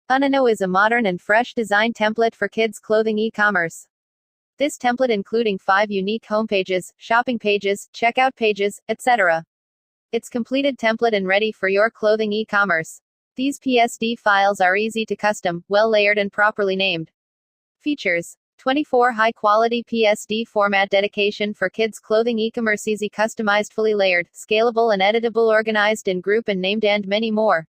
Uneno is a modern and fresh design template for kids' clothing e-commerce. This template including 5 unique homepages, shopping pages, checkout pages, etc. It's completed template and ready for your clothing e-commerce. These PSD files are easy to custom, well layered and properly named. Features: 24 high-quality PSD format dedication for kids' clothing e-commerce, easy customized, fully layered, scalable and editable, organized in group and named, and many more.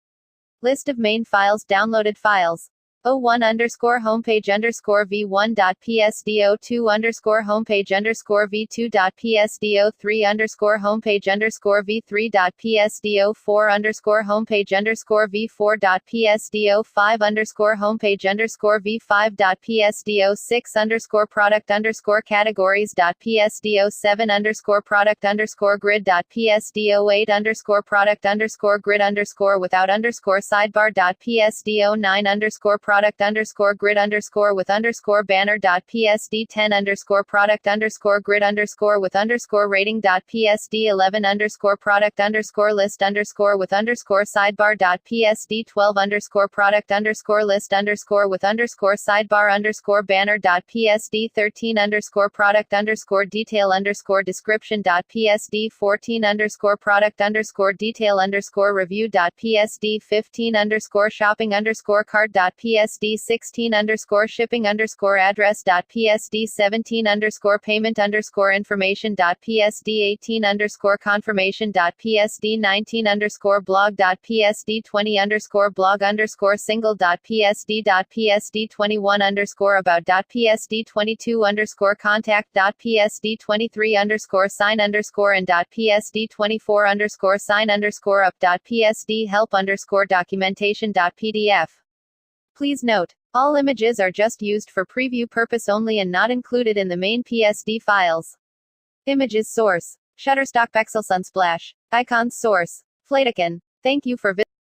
List of main files, downloaded files: 01_homepage_v1.psd, 02_homepage_v2.psd, 03_homepage_v3.psd, 04_homepage_v4.psd, 05_homepage_v5.psd, 06_product_categories.psd, 07_product_grid.psd, 08_product_grid_without_sidebar.psd, 09_product_grid_with_banner.psd, 10_product_grid_with_rating.psd, 11_product_list_with_sidebar.psd, 12_product_list_with_sidebar_banner.psd, 13_product_detail_description.psd, 14_product_detail_review.psd, 15_shopping_cart.psd, 16_shipping_address.psd, 17_payment_information.psd, 18_confirmation.psd, 19_blog.psd, 20_blog_single.psd.psd, 21_ about.psd, 22_ contact.psd, 23_ sign_and.psd, 24_ sign_ up.psd, help_documentation.pdf. Please note, all images are just used for preview purpose only and not included in the main PSD files. Images source: Shutterstock, Pexel, Sunsplash. Icons source: Flatican. Thank you for visiting.